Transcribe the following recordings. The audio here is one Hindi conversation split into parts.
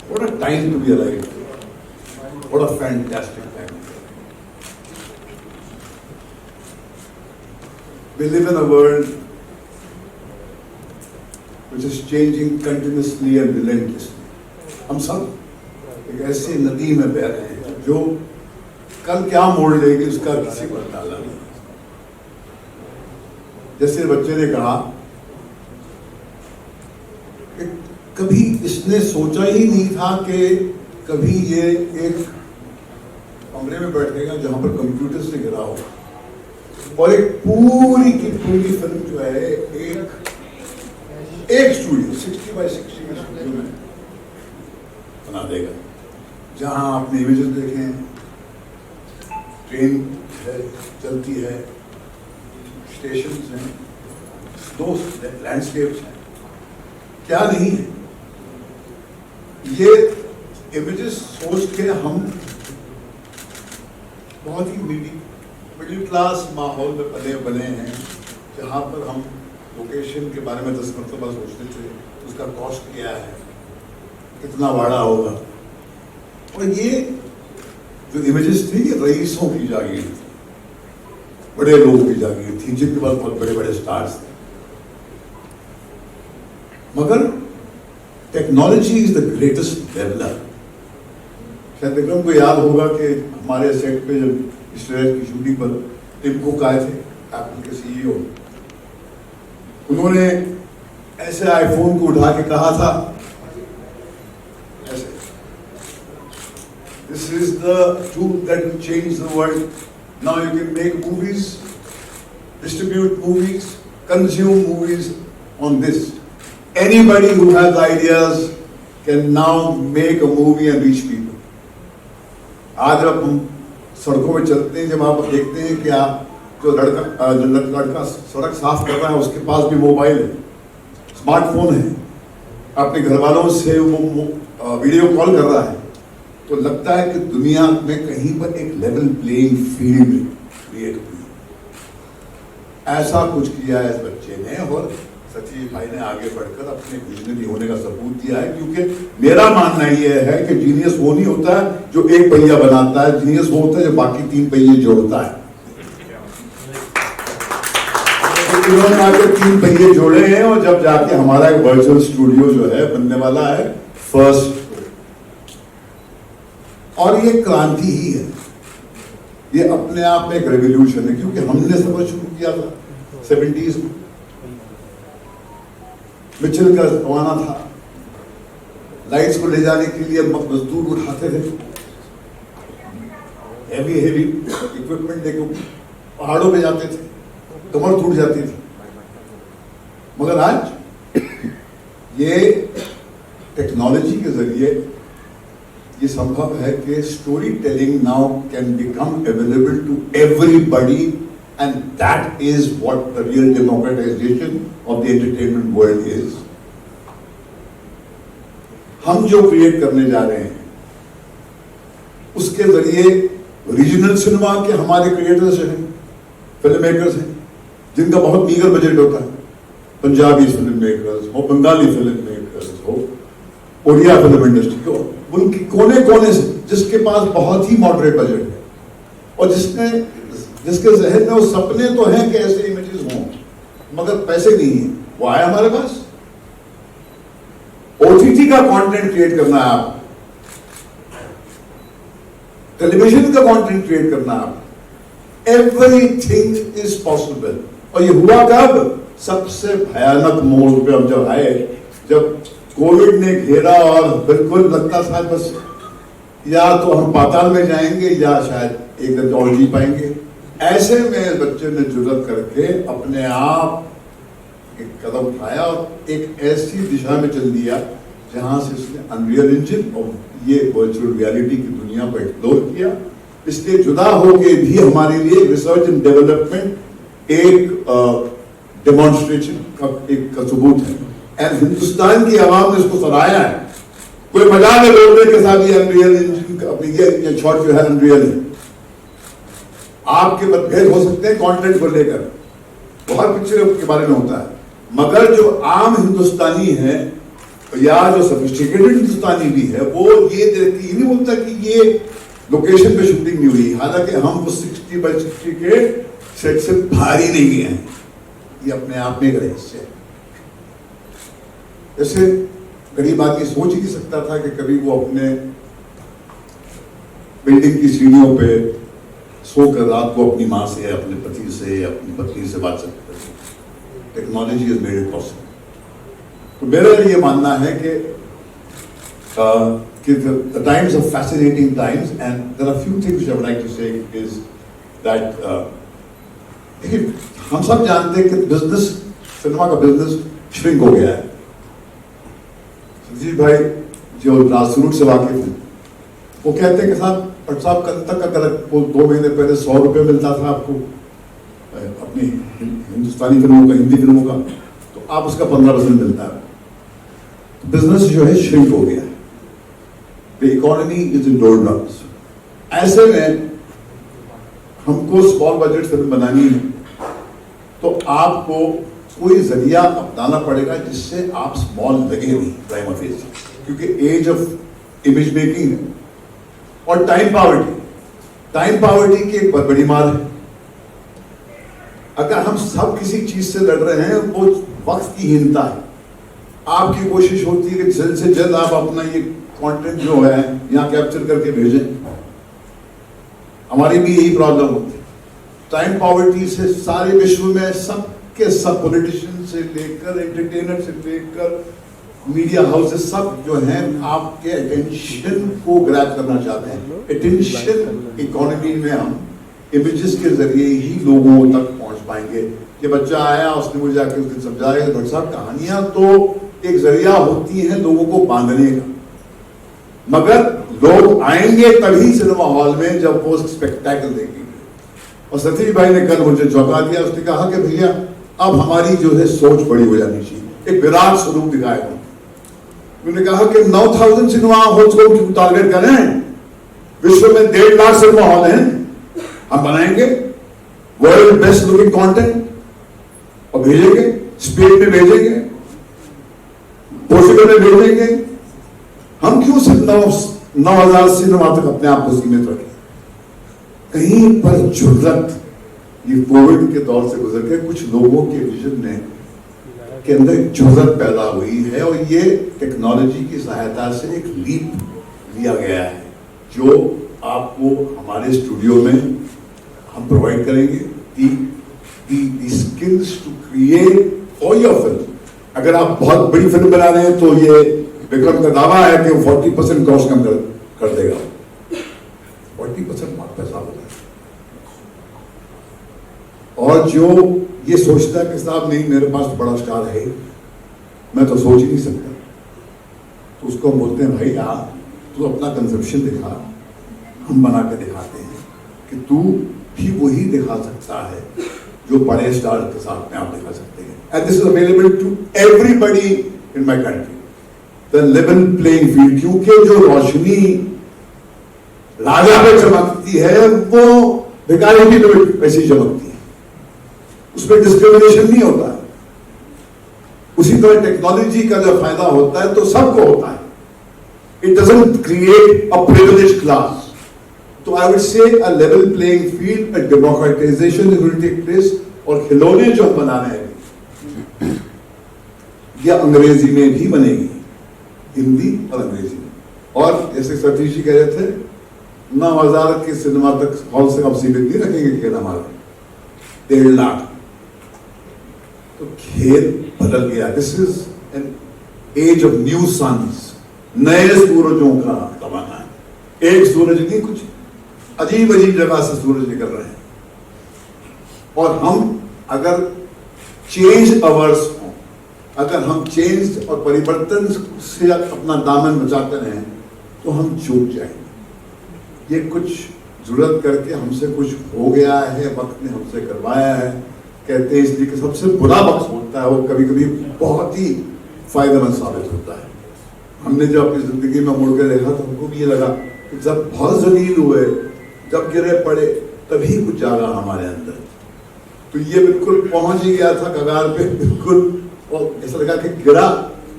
What a time to be alive. What a fantastic time. We live in a world which is changing continuously and relentlessly. हम सब एक ऐसी नदी में बह रहे हैं जो कल क्या मोड़ लेगी उसका किसी को अंदाजा नहीं। जैसे बच्चे ने कहा कि कभी इसने सोचा ही नहीं था कि कभी ये एक कमरे में बैठेगा जहां पर कंप्यूटर से घिरा होगा और एक पूरी की पूरी फिल्म जो है एक स्टूडियो 60 बाय 60 के स्टूडियो में बना देगा, जहां आपने इमेजेस देखें, ट्रेन है चलती है, स्टेशन हैं, दो लैंडस्केप्स हैं, क्या नहीं है। ये इमेजेस सोच के हम बहुत ही मिडिल क्लास माहौल में पले बने हैं, जहाँ पर हम लोकेशन के बारे में 10 मरतबा सोचते थे, उसका कॉस्ट क्या है, कितना भाड़ा होगा। और ये जो इमेजेस थी ये रईसों की जागीर थी, बड़े लोगों की जागीर थी, जिनके पास बहुत बड़े बड़े स्टार्स थे। मगर technology is the greatest developer. शायद विक्रम को याद होगा कि हमारे सेट पे जब स्टेज की शूटिंग पर टिम कुक आए थे, एप्पल के सीईओ, उन्होंने ऐसे आईफोन को उठा के कहा था ऐसे, this is the tool that will change the world, now you can make movies, distribute movies, consume movies on this, anybody who has ideas can now make a movie and reach people. आज जब हम सड़कों में चलते हैं, जब आप देखते हैं कि आप जो लड़का सड़क साफ कर रहा है उसके पास भी मोबाइल है, स्मार्टफोन है, अपने घर वालों से वो वीडियो कॉल कर रहा है, तो लगता है कि दुनिया में कहीं पर एक लेवल प्लेइंग फील्ड क्रिएट हुई। ऐसा कुछ किया है इस बच्चे ने, और सचिव भाई ने आगे बढ़कर अपने विजनरी होने का सबूत दिया है। क्योंकि मेरा मानना यह है कि जीनियस वो नहीं होता है जो एक पहिया बनाता है, जीनियस वो होता है जो बाकी 3 पहिए जोड़ता है। तो इन्होंने आके 3 पहिए जोड़े हैं, और जब जाके हमारा एक वर्चुअल स्टूडियो जो है बनने वाला है फर्स्ट, और ये क्रांति ही है, ये अपने आप में एक रेवोल्यूशन है। क्योंकि हमने सब शुरू किया था 70s में, मिचेल का जमाना था, लाइट्स को ले जाने के लिए मजदूर उठाते थे, हेवी इक्विपमेंट लेके पहाड़ों पे जाते थे, कमर टूट जाती थी। मगर आज ये टेक्नोलॉजी के जरिए ये संभव है कि story telling now can become available to everybody, and that is what the real democratization of the entertainment world is. हम जो क्रिएट करने जा रहे हैं उसके जरिए रीजनल सिनेमा के हमारे क्रिएटर्स हैं, फिल्म मेकर्स हैं, जिनका बहुत मीगर बजट होता है, पंजाबी फिल्म मेकर्स हो, बंगाली फिल्म मेकर्स हो, उड़िया फिल्म इंडस्ट्री को, उनके कोने कोने से, जिसके पास बहुत ही मॉडरेट बजट है और जिसके जहन में वो सपने तो हैं कि ऐसे इमेजेस हों, मगर पैसे नहीं है, वो आए हमारे पास। ओटीटी का कंटेंट क्रिएट करना है आप, टेलीविजन का कंटेंट क्रिएट करना है आप, एवरीथिंग इज पॉसिबल। और ये हुआ कब? सबसे भयानक मोड़ पे हम जब आए, जब कोविड ने घेरा और बिल्कुल लगता था बस या तो हम पाताल में जाएंगे या शायद एक दिन और जी पाएंगे। ऐसे में बच्चे ने जुर्रत करके अपने आप एक कदम उठाया और एक ऐसी दिशा में चल दिया जहां से उसने अनरियल इंजन और ये वर्चुअल रियलिटी की दुनिया को एक्सप्लोर किया। इसलिए जुदा होके भी हमारे लिए रिसर्च एंड डेवलपमेंट एक डेमोन्स्ट्रेशन का एक सबूत है, एंड हिंदुस्तान की आवाम ने इसको सराहाया है। कोई मजाक है बोलने के साथ ये अनरियल इंजन का ये शॉट जो है अनरियल है। आपके मतभेद हो सकते हैं कंटेंट को लेकर, बहुत पिक्चर के बारे में होता है, मगर जो आम हिंदुस्तानी है या जो सोफिस्टिकेटेड हिंदुस्तानी भी है वो ये देखती, ये नहीं बोलता कि ये लोकेशन पे शूटिंग नहीं हुई, हालांकि हम वो 60x60 के सेट से बाहर ही नहीं गए हैं, ये अपने आप में एक रहस्य है। जैसे गरीब आदमी सोच ही नहीं सकता था कि कभी वो अपने बिल्डिंग की सीढ़ियों पे सोकर रात को अपनी माँ से, अपने पति से, अपनी पत्नी से बात सकते थे। Technology has made it possible. तो मेरा ये मानना है कि the times are fascinating times, and there are few things I would like to say is that देखिए हम सब जानते हैं कि बिजनेस, सिनेमा का बिजनेस श्रिंक हो गया है। संजीव भाई जो ग्रासरूट से वाकिफ हैं वो कहते हैं कि साहब भट्ट साहब कल तक अगर वो 2 महीने पहले 100 रुपये मिलता था आपको अपनी हिंदुस्तानी फिल्मों का, हिंदी फिल्मों का, तो आप उसका 15% मिलता है। तो बिजनेस जो है श्रिंक हो गया है। The economy is in डोलड्रम्स। ऐसे में हमको स्मॉल बजट फिल्म बनानी है तो आपको कोई जरिया अपनाना पड़ेगा जिससे आप स्मॉल लगे हुई प्राइमा फेस, क्योंकि एज ऑफ इमेज मेकिंग है। और टाइम पावर्टी की एक बहुत बड़ी मार है। अगर हम सब किसी चीज से लड़ रहे हैं वो वक्त की हीनता है। आपकी कोशिश होती है कि जल्द से जल्द आप अपना ये कंटेंट जो है यहाँ कैप्चर करके भेजें, हमारी भी यही प्रॉब्लम होती है। टाइम पावर्टी से सारे विश्व में सबके सब पॉलिटिशियन से लेकर एंटरटेनर से लेकर मीडिया हाउसेस सब जो हैं आपके अटेंशन को ग्रैब करना चाहते हैं। अटेंशन इकोनॉमी में हम इमेजेस के जरिए ही लोगों तक पहुंच पाएंगे। ये बच्चा आया, उसने मुझे जाके उस दिन समझाया कि भट्ट साहब कहानियां तो एक जरिया होती हैं लोगों को बांधने का, मगर लोग आएंगे तभी सिनेमा हॉल में जब वो स्पेक्टेकल देखेंगे। और सतीश भाई ने कल मुझे चौंका दिया। उसने कहा कि भैया अब हमारी जो है सोच बड़ी हो जानी चाहिए, एक विराट स्वरूप दिखाएगा। उन्होंने कहा कि 9000 सिनेमा हॉल्स को टारगेट करें, विश्व में 1.5 लाख सिनेमा हॉल हैं, हम बनाएंगे वर्ल्ड बेस्ट लुकिंग कंटेंट और भेजेंगे, स्पेन में भेजेंगे, पोर्चुगल में भेजेंगे। हम क्यों सिर्फ 9,000 सिनेमा तक अपने आप को सीमित रखें? कहीं पर जुर्रत, ये कोविड के दौर से गुजर के कुछ लोगों के विजन ने के अंदर एक जुर्रत पैदा हुई है और ये टेक्नोलॉजी की सहायता से एक लीप लिया गया है जो आपको हमारे स्टूडियो में हम प्रोवाइड करेंगे। The skills to create for your film. अगर आप बहुत बड़ी फिल्म बना रहे हैं तो ये विक्रम का दावा है कि 40% कॉस्ट कम कर देगा। 40% बहुत पैसा होता है। और जो ये सोचता है कि साहब नहीं मेरे पास तो बड़ा स्टार है, मैं तो सोच ही नहीं सकता, तो उसको हम बोलते हैं भाई आप तू अपना कंसेप्शन दिखा, हम बना के दिखाते हैं कि तू भी वही दिखा सकता है जो बड़े स्टार के साथ में आप दिखा सकते हैं। And this is available to everybody in my country, the level playing field. क्योंकि जो रोशनी राजा पे चमकती है वो भिखारी भी तो वैसी चमकती है, उसमें डिस्क्रिमिनेशन नहीं होता है। उसी तरह टेक्नोलॉजी का जो फायदा होता है तो सबको होता है। It doesn't create a privileged class. तो I would say a level playing field, a democratization will take place. और खिलौने जो हम बना रहे हैं ये अंग्रेजी में भी बनेगी, हिंदी और अंग्रेजी में। और जैसे सतीश जी कह रहे थे 9,000 के सिनेमा तक हॉल से हम सीमित नहीं रखेंगे खेल हमारा, 1.5 लाख। तो खेल बदल गया। This is an age of new suns, नए सूरजों का जमाना है। एक सूरज नहीं, कुछ अजीब अजीब जगह से सूरज निकल रहे हैं। और हम अगर चेंज अवर्स हों, अगर हम चेंज और परिवर्तन से अपना दामन बचाते रहें तो हम चूक जाएंगे। ये कुछ जरूरत करके हमसे कुछ हो गया है, वक्त ने हमसे करवाया है कहते हैं, इसलिए कि सबसे बुरा वक्त होता है वो कभी कभी बहुत ही फायदेमंद साबित होता है। हमने जब अपनी जिंदगी में मुड़ के देखा तो हमको भी ये लगा कि जब बहुत जलील हुए, जब गिरे पड़े, तभी कुछ जागा हमारे अंदर। तो ये बिल्कुल पहुंच ही गया था कगार पे, बिल्कुल। और ऐसा लगा कि गिरा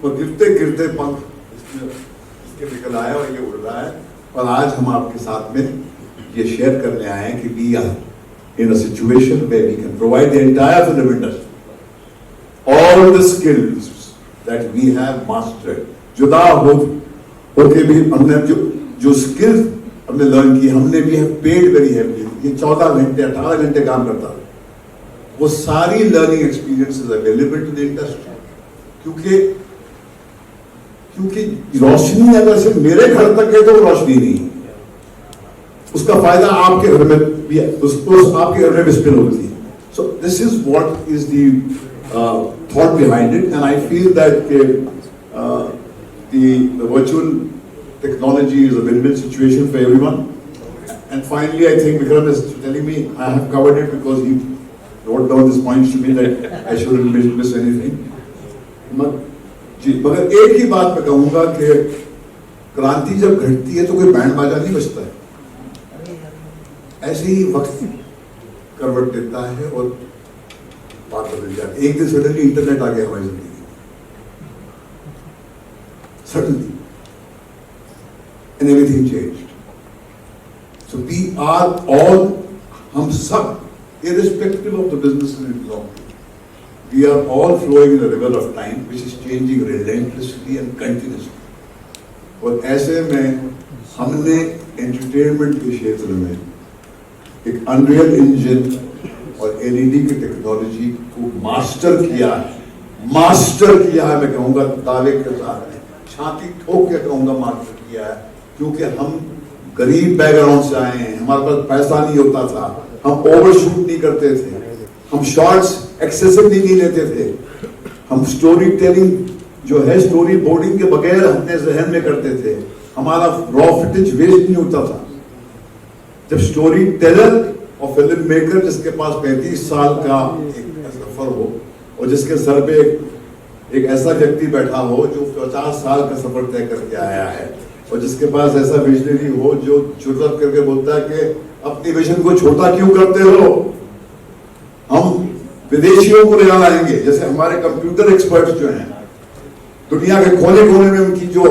वो गिरते गिरते पंख इसके निकल आया और ये उड़ रहा है। और आज हम आपके साथ में ये शेयर करने आए हैं कि we are in a situation where we can provide the entire film industry all the skills that we have mastered. जुदा होके भी हमने जो skills हमने लर्न की, हमने भी have paid very heavily. ये 14 घंटे 18 घंटे काम करता है, वो सारी learning experiences available to the industry. क्योंकि रोशनी अगर सिर्फ मेरे घर तक है तो वो रोशनी नहीं है, उसका फायदा आपके घर में भी है, उसको आपके घर में भी स्पिल होती है। So this is what is the thought behind it, and I feel that the virtual technology is a win-win situation for everyone. And finally, I think Vikram is telling me I have covered it because he wrote down these points to me that I shouldn't miss anything. मगर एक ही बात मैं कहूंगा कि क्रांति जब घटती है तो कोई बैंड बाजा नहीं बजता है, ऐसे ही वक्त करवट देता है और बात बदल जाती है। एक दिन सडनली इंटरनेट आ गया हमारी जिंदगी, suddenly, and everything changed. So we are all, हम सब, irrespective of the businesses we belong to, we are all flowing in a river of time which is changing relentlessly and continuously. और ऐसे में हमने एंटरटेनमेंट के क्षेत्र में एक अनरियल इंजन और एलईडी की टेक्नोलॉजी को मास्टर किया है, मैं कहूँगा दावे के साथ, छाती ठोक के कहूँगा मास्टर किया है। क्योंकि हम गरीब बैकग्राउंड से आए हैं, हमारे पास पैसा नहीं होता था, हम ओवरशूट नहीं करते थे, हम शॉर्ट्स एक्सेसिवली नहीं लेते थे, हम स्टोरी टेलिंग जो है स्टोरी बोर्डिंग के बगैर अपने जहन में करते थे, हमारा रॉ फुटेज वेस्ट नहीं होता था। जब स्टोरी टेलर और फिल्म मेकर जिसके पास 35 साल का एक सफर हो और जिसके सर पे एक ऐसा व्यक्ति बैठा हो जो 50 साल का सफर तय करके आया है, और जिसके पास ऐसा विजनरी हो जो जुर्रत करके बोलता है कि अपनी विजन को छोटा क्यों करते हो, हम विदेशियों को ले आएंगे। जैसे हमारे कंप्यूटर एक्सपर्ट्स जो हैं, दुनिया के कोने कोने में उनकी जो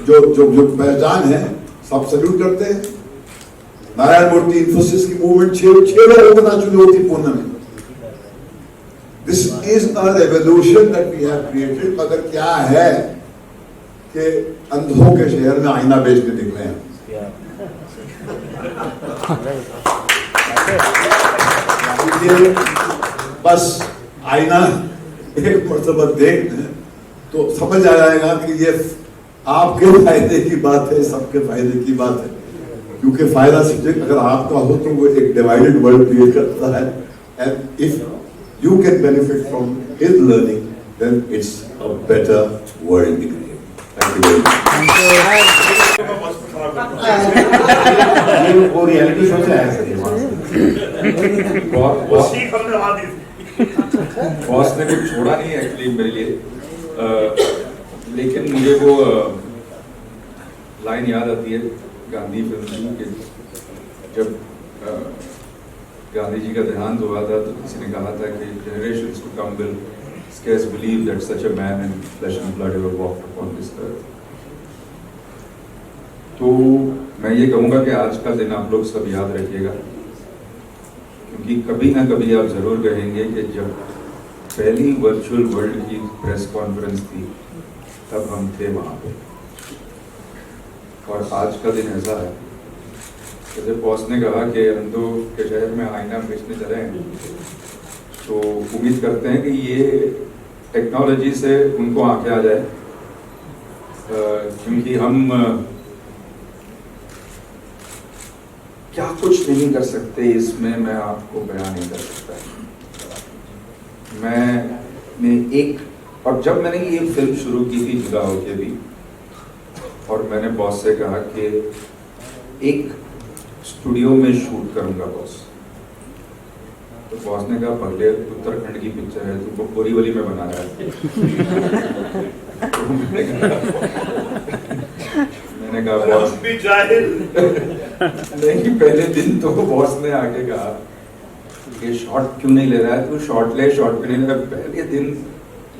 जो जो जो पहचान है, सब सल्यूट करते हैं। नारायण मूर्ति इंफोसिस की मूवमेंट 6 लोगों को ना चुनी होती पुणे में। This is a revolution that we have created. मगर क्या है कि अंधों के शहर में आईना बेचने निकले हैं। बस आईना एक मर्तबा देख तो समझ आ जाएगा कि ये आपके फायदे की बात है, सबके फायदे की बात है। क्योंकि फायदा सिर्फ अगर आपका हो तो वो एक डिवाइडेड वर्ल्ड क्रिएट करता है, and if you can benefit from his learning then it's a better world we create. Thank you very much. वो रियलिटी शो से आया सर, बॉस ने कुछ छोड़ा नहीं एक्चुअली मेरे लिए, लेकिन मुझे वो लाइन याद आती है गांधी फिल्म की, जब गांधी जी का देहांत हुआ था तो किसी ने कहा था कि generations to come will scarce believe that such a man in flesh and blood ever walked upon this earth। तो मैं ये कहूँगा कि आज का दिन आप लोग सब याद रखिएगा, क्योंकि कभी ना कभी आप जरूर कहेंगे कि जब पहली वर्चुअल वर्ल्ड की प्रेस कॉन्फ्रेंस थी तब हम थे वहाँ पे। और आज का दिन ऐसा है, जैसे बॉस ने कहा कि अंधों के शहर में आईना बेचने चले हैं, तो उम्मीद करते हैं कि ये टेक्नोलॉजी से उनको आंखें आ जाए, क्योंकि हम क्या कुछ नहीं कर सकते इसमें मैं आपको बयान नहीं कर सकता। मैंने एक, और जब मैंने ये फिल्म शुरू की थी जुदा होके भी, और मैंने बॉस से कहा कि एक स्टूडियो में शूट करूंगा बॉस, तो बॉस ने कहा पगले उत्तराखंड की पिक्चर है, तू बोरीवली में बना रहा है। मैंने कहा बॉस भी जाहिल नहीं, पहले दिन तो बॉस ने आके कहा कि शॉट क्यों नहीं ले रहा है, तू शॉट ले, शॉट क्यों नहीं ले रहा है। पहले दिन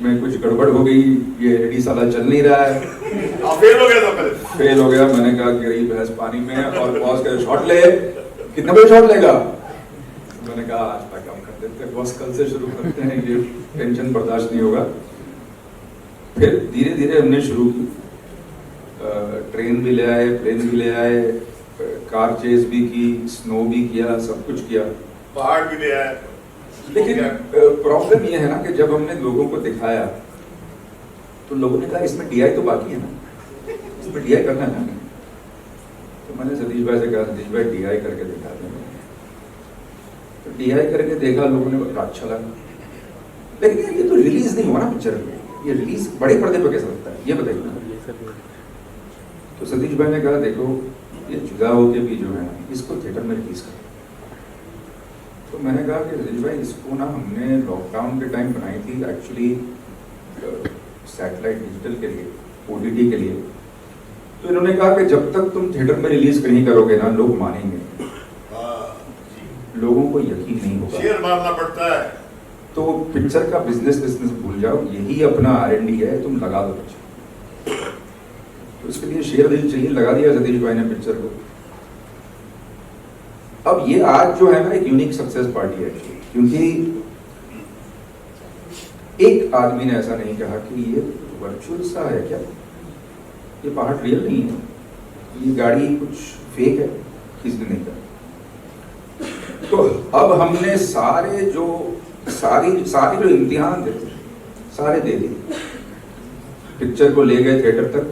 में कुछ गड़बड़ हो गई, ये एलईडी साला चल नहीं रहा है, फेल हो गया था पहले, फेल हो गया। मैंने कहा गिरी भैंस पानी में, और बॉस कहे शॉट ले, कितने बजे शॉट लेगा? मैंने कहा आज तक कम कर देते हैं बॉस, कल से शुरू करते हैं, ये टेंशन बर्दाश्त नहीं होगा। फिर धीरे धीरे हमने शुरू की, ट्रेन भी ले आए, प्लेन भी ले आए, कार चेज भी की, स्नो भी किया, सब कुछ किया, पहाड़ भी ले आए। लेकिन प्रॉब्लम ये है ना कि जब हमने लोगों को दिखाया तो लोगों ने कहा इसमें डीआई तो बाकी है ना, इसमें डीआई करना है ना। तो मैंने सतीश भाई से कहा, सतीश भाई डीआई करके दिखा दें। तो डीआई करके देखा, लोगों ने बड़ा अच्छा लगा। लेकिन यार ये तो रिलीज नहीं हुआ ना पिक्चर में, ये रिलीज बड़े पर्दे पर कैसे होता है, ये बताइए ना। तो सतीश भाई ने कहा देखो ये जुदा होके भी जो है ना, इसको थिएटर में रिलीज कर। तो मैंने कहा कि सतीश भाई इसको ना हमने लॉकडाउन के टाइम बनाई थी एक्चुअली सैटेलाइट डिजिटल के लिए, ओटीटी के लिए। तो इन्होंने कहा कि जब तक तुम थिएटर में रिलीज नहीं करोगे ना, लोग मानेंगे, लोगों को यकीन नहीं होगा, शेयर मारना पड़ता है। तो पिक्चर का बिजनेस भूल जाओ, यही अपना R&D है, तुम लगा दो पिक्चर। तो इसके लिए शेयर दिल चाहिए, लगा दिया सतीश भाई ने पिक्चर को। अब ये आज जो है ना एक यूनिक सक्सेस पार्टी है, क्योंकि एक आदमी ने ऐसा नहीं कहा कि ये वर्चुअल सा है क्या, ये पहाड़ रियल नहीं है, ये गाड़ी कुछ फेक है, किसने नहीं कहा। तो अब हमने सारे जो इम्तिहान थे सारे दे दिए, पिक्चर को ले गए थिएटर तक,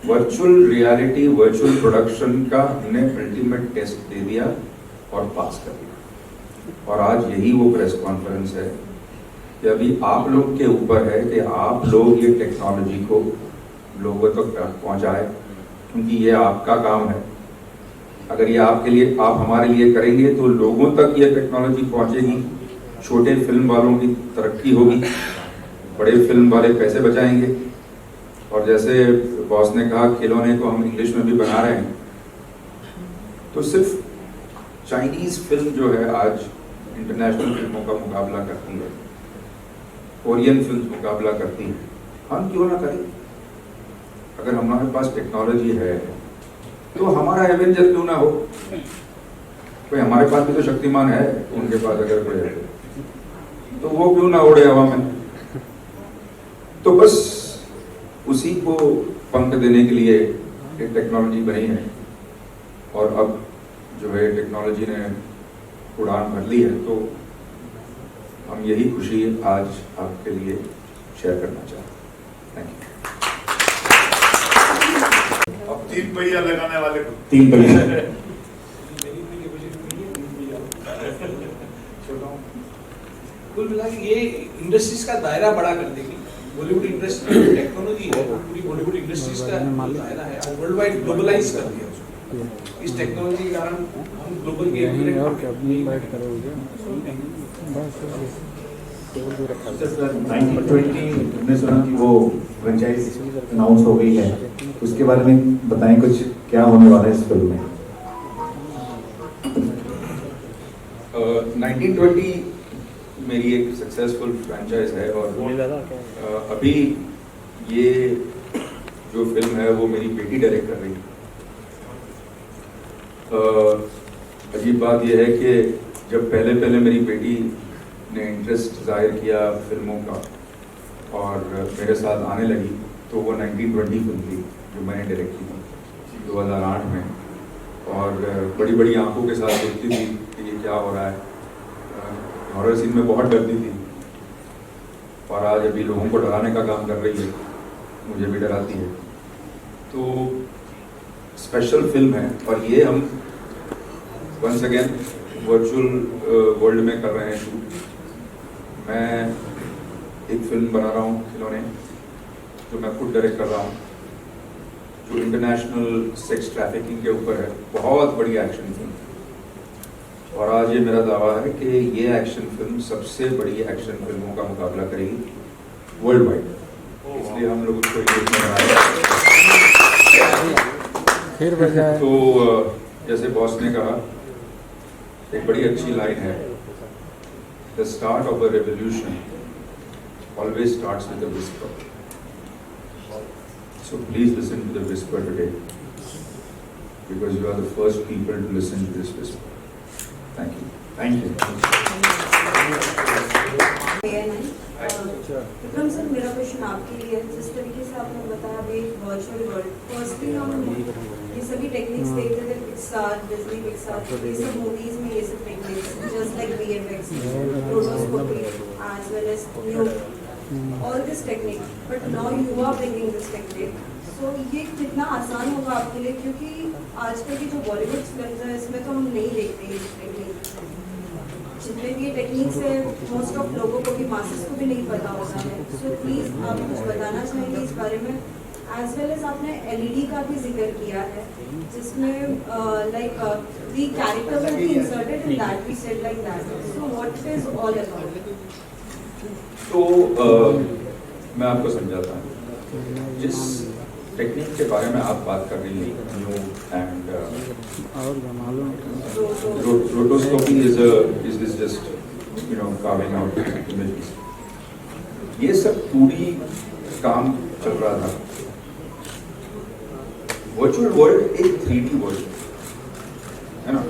वर्चुअल रियलिटी, वर्चुअल प्रोडक्शन का हमने अल्टीमेट टेस्ट दे दिया और पास कर दिया। और आज यही वो प्रेस कॉन्फ्रेंस है कि अभी आप लोग के ऊपर है कि आप लोग ये टेक्नोलॉजी को लोगों तक पहुंचाए, क्योंकि ये आपका काम है। अगर ये आपके लिए, आप हमारे लिए करेंगे तो लोगों तक ये टेक्नोलॉजी पहुंचेगी, छोटे फिल्म वालों की तरक्की होगी, बड़े फिल्म वाले पैसे बचाएंगे। और जैसे बॉस ने कहा खिलौने को हम इंग्लिश में भी बना रहे हैं, तो सिर्फ चाइनीज फिल्म जो है आज इंटरनेशनल फिल्मों का मुकाबला करती है, कोरियन फिल्म मुकाबला करती है, हम क्यों ना करें? अगर हमारे पास टेक्नोलॉजी है तो हमारा एवेंजर क्यों ना हो? कोई हमारे पास भी तो शक्तिमान है, उनके पास अगर कोई है तो वो क्यों ना उड़े हवा में? तो बस उसी को पंख देने के लिए एक टेक्नोलॉजी बनी है, और अब जो है टेक्नोलॉजी ने उड़ान भर ली है। तो हम यही खुशी आज आपके लिए शेयर करना चाहते हैं। Thank you. अब 3 पहिया लगाने वाले को 3 पहिया कुल मिला के ये इंडस्ट्रीज का दायरा बड़ा कर देगी। बॉलीवुड इंडस्ट्री टेक्नोलॉजी है, पूरी बॉलीवुड इंडस्ट्रीज का दायरा है, और वर्ल्ड वाइड ग्लोबलाइज कर दिया उसको। इस टेक्नोलॉजी के कारण हम ग्लोबल गेम और क्या बाइट करोगे? 1920 हमने सुना कि वो फ्रेंचाइज अनाउंस हो गई है, उसके बारे में बताएं कुछ, क्या होने वाला है इस फिल्म में? 1920 मेरी एक सक्सेसफुल फ्रेंचाइज है, और अभी ये जो फिल्म है वो मेरी बेटी डायरेक्ट कर रही है। अजीब बात यह है कि जब पहले मेरी बेटी ने इंटरेस्ट जाहिर किया फिल्मों का और मेरे साथ आने लगी, तो वो 1920 फिल्म थी जो मैंने डायरेक्ट की थी 2008 में, और बड़ी आंखों के साथ देखती थी कि ये क्या हो रहा है। हॉरर सीन में बहुत डरती थी, और आज अभी लोगों को डराने का काम कर रही है, मुझे भी डराती है। तो स्पेशल फिल्म है, और ये हम वंस अगेन वर्चुअल वर्ल्ड में कर रहे हैं शूट। मैं एक फिल्म बना रहा हूँ खिलौने, जो मैं खुद डायरेक्ट कर रहा हूँ, जो इंटरनेशनल सेक्स ट्रैफिकिंग के ऊपर है। बहुत बड़ी एक्शन फिल्म, और आज ये मेरा दावा है कि ये एक्शन फिल्म सबसे बड़ी एक्शन फिल्मों का मुकाबला करेगी वर्ल्ड वाइड, इसलिए हम लोग उसको इंग्लिश में बना रहे हैं। तो जैसे बॉस ने कहा, एक बड़ी अच्छी लाइन है, the start of a revolution always starts with a whisper. So please listen to the whisper today, because you are the first people to listen to this whisper. Thank you. Thank you. Vikram sir, मेरा क्वेश्चन आपके लिए है। जिस तरीके से आपने बताया अभी वर्चुअल वर्ल्ड, फर्स्टली हम ये सभी टेक्निक्स देखते थे पिक्सार, डिज्नी पिक्सार, ये सब मूवीज में ये सब techniques just like VFX, rotoscopy as well as new all this technique, but now you are bringing this technique. So ये कितना आसान होगा आपके लिए, क्योंकि आजकल की जो बॉलीवुड फिल्म है इसमें तो हम नहीं देखते ये टेक्निक, जितने भी टेक्निक्स है मोस्ट ऑफ लोगों को भी, मासेस को भी नहीं पता होता है। सो प्लीज़ आप कुछ बताना चाहेंगे इस बारे में। एज वेल एज आपने एलईडी का भी जिक्र किया है, जिसमें like the character will be inserted in that, we said like that. So what it is all about? तो मैं आपको समझाता हूँ। जिस टेक्निक के बारे में आप बात कर रही हैं, new and rotoscopy is just carving out images, ये सब 2D काम चल रहा था। वर्चुअल वर्ल्ड एक 3D वर्ल्ड है ना।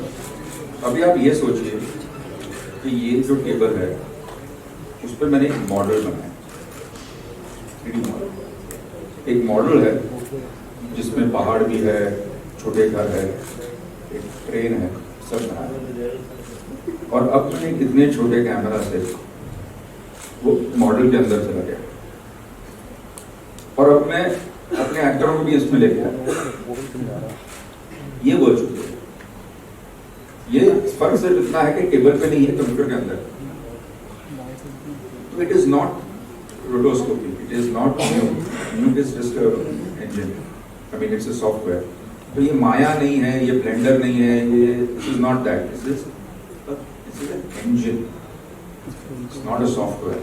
अभी आप ये सोचिए कि ये जो टेबल है उस पर मैंने एक मॉडल बनाया, 3D मॉडल। एक मॉडल है जिसमें पहाड़ भी है, छोटे घर है, एक ट्रेन है, सब बनाया। और अब मैंने कितने छोटे कैमरा से वो मॉडल के अंदर चला गया, और अब मैं अपने एक्टरों को भी इसमें लेके आया। ये वर्चुअल है। ये फर्क सिर्फ इतना है कि टेबल पे नहीं है, कंप्यूटर के अंदर। तो it is not rotoscopy, it is not new is just a engine, I mean it's a software। तो ये माया नहीं है, ये ब्लेंडर नहीं है, ये this is not that, this is an engine, it's not a software,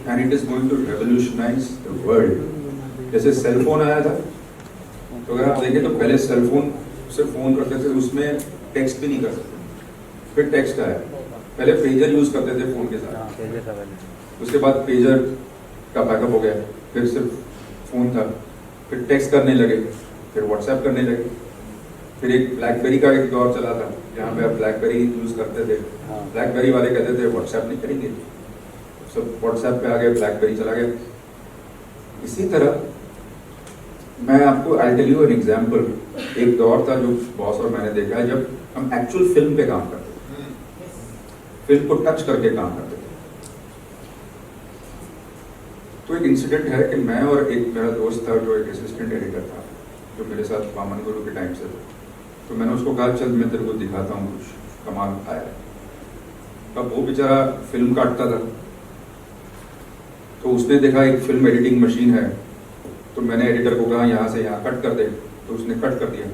and it is going to revolutionize the world। जैसे सेल फोन आया था, तो अगर आप देखें तो पहले सेल फोन से फोन करते थे, उसमें टेक्स्ट भी नहीं कर सकते, फिर टेक्स्ट आया। पहले पेजर यूज करते थे फोन के साथ, उसके बाद पेजर का बैकअप हो गया, फिर सिर्फ फोन था, फिर टेक्स्ट करने लगे, फिर व्हाट्सएप करने लगे, फिर एक ब्लैकबेरी का एक दौर चला था जहाँ पे आप ब्लैकबेरी यूज करते थे। ब्लैकबेरी वाले कहते थे व्हाट्सएप नहीं करेंगे, सब व्हाट्सएप पे आ गए, ब्लैकबेरी चला गया। इसी तरह मैं आपको I tell you an example. एक दौर था जो बॉस और मैंने देखा है, जब हम एक्चुअल फिल्म पे काम करते, फिल्म को टच करके काम करते थे। तो एक इंसिडेंट है कि मैं और एक मेरा दोस्त था जो एक असिस्टेंट एडिटर था, जो मेरे साथ वामन गुरु के टाइम से था। तो मैंने उसको कहा चल मैं तेरे को दिखाता हूँ कुछ कमाल आया। अब वो बेचारा फिल्म काटता था, तो उसने देखा एक फिल्म एडिटिंग मशीन है, तो मैंने एडिटर को कहा यहाँ से यहाँ कट कर दे, तो उसने कट कर दिया।